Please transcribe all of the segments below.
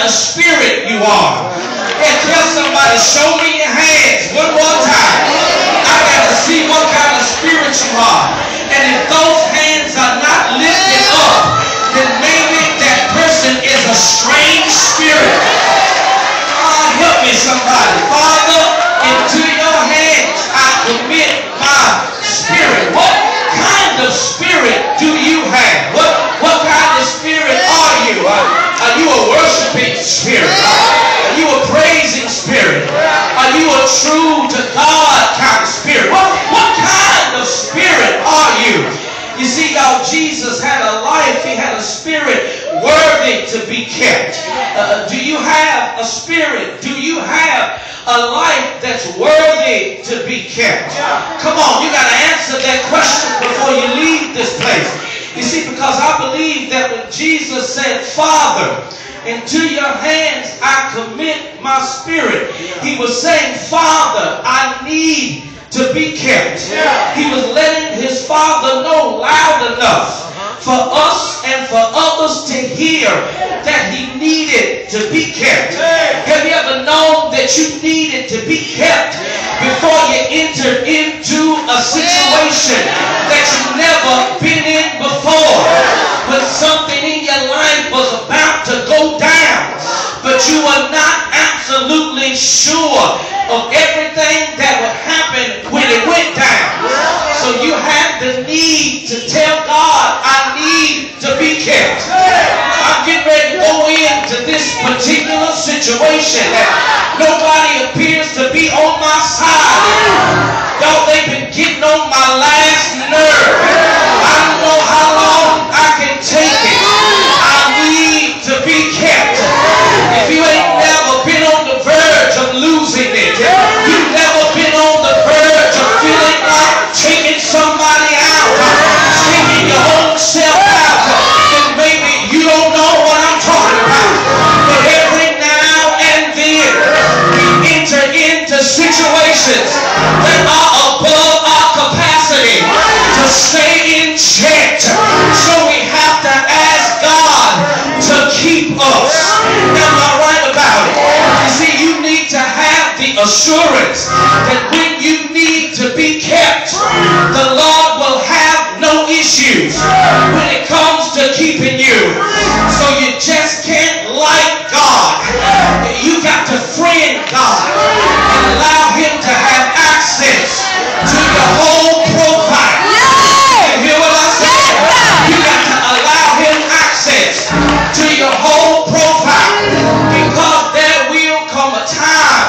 of spirit you are. And tell somebody, show me your hands one more time. I got to see what kind of spirit you are. And if those hands are not lifted up, then maybe that person is a strange spirit. Help me somebody. Father, into your hands I commit my spirit. What kind of spirit do you have? What kind of spirit are you? Are you a worshiping spirit? Are you a praising spirit? Are you a true to God kind of spirit? What kind of spirit are you? You see, y'all, Jesus had a life. He had a spirit worthy to be kept. Do you have a spirit? Do you have a life that's worthy to be kept? Come on, you got to answer that question before you leave this place. You see, because I believe that when Jesus said, Father, into your hands I commit my spirit, he was saying, Father, I need to be kept. He was letting his Father know loud enough for us and for others to hear that he needed to be kept. Have you ever known that you needed to be kept before you entered into a situation that you've never been in before? When something in your life was about to go down, but you were not absolutely sure of everything that would happen when it went down. So you had the need to tell God, I need to be kept. I'm getting ready to go into this particular situation that nobody appears to be on my side. Y'all, they've been getting on my last nerve. I don't know how long I can take it. I need to be kept. If you ain't never been on the verge of losing it, you've never been on the verge of feeling like taking somebody out, taking your own self out, then maybe you don't know what I'm talking about. But every now and then we enter into situations that are above our capacity to stay in check. So we have to ask God to keep us. Am I right about it? You see, you need to have the assurance that when you need to be kept, the Lord will have no issues when it comes to keeping you. So you just can't like God. You got to friend God and allow him to have access to your whole profile. You hear what I said? You got to allow him access to your whole profile, because there will come a time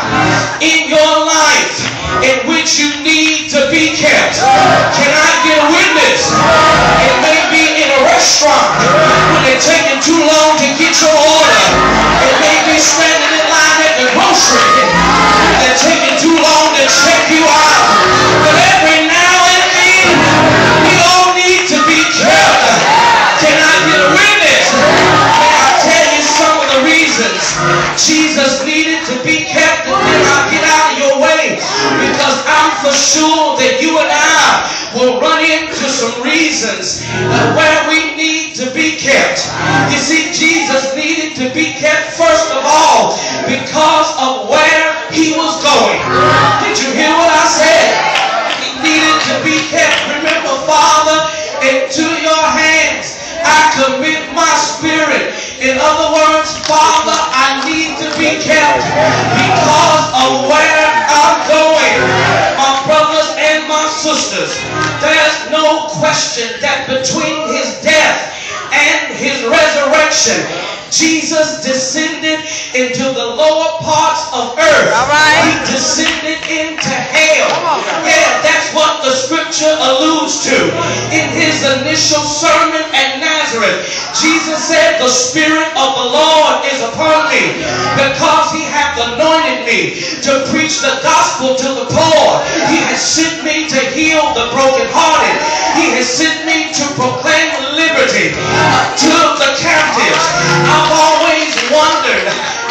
in your life in which you need to be kept. Can I get a witness? It may be in a restaurant when they're taking too long to get your order. It may be standing in line at the grocery when they're taking too long to check you out. But every now and then, we all need to be kept. Can I get a witness? May I tell you some of the reasons Jesus needed to be kept, and then I'll get out of your way, because I'm for sure that you and I will run into some reasons where we need to be kept. You see, Jesus needed to be kept first of all because of where he was going. Did you hear what I said? He needed to be kept. Remember, Father, into your hands I commit my spirit. In other words, Father, I need to be kept because of where I'm going. My brothers and my sisters, there's no question that between his death and his resurrection, Jesus descended into the lower parts of earth. He descended into hell. Yeah, that's what the scripture alludes to. In his initial sermon at Nazareth, Jesus said, the Spirit of the Lord is upon me, because he hath anointed me to preach the gospel to the poor. He has sent me to heal the brokenhearted. He has sent me to proclaim liberty to the captives. I've always wondered,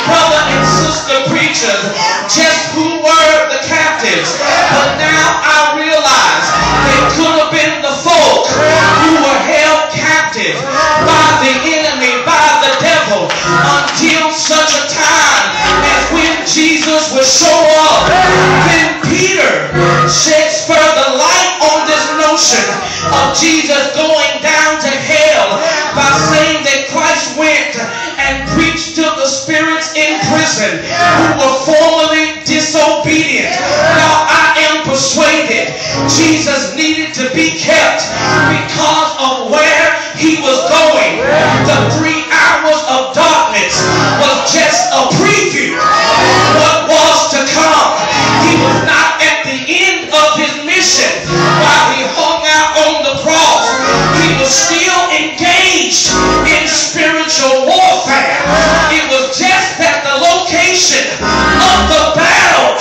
brother and sister preachers, just who were the captives. But now I realize they could have been the folk who were held captive by the enemy, by the devil, until such a time as when Jesus would show up. Then Peter sheds further light on this notion of Jesus going down to hell by saying that Christ went and preached to the spirits in prison who were formerly disobedient. Now I am persuaded Jesus needed to be kept because of where he was going. The 3 hours of darkness was just a preview of what was to come. He was not at the end of his mission while he hung out on the cross. He was still engaged in spiritual warfare. It was just that the location of the battle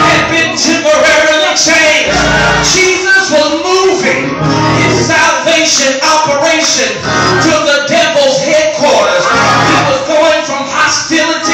had been temporarily changed. Jesus was moving his salvation operation to the devil's headquarters. He was going from hostility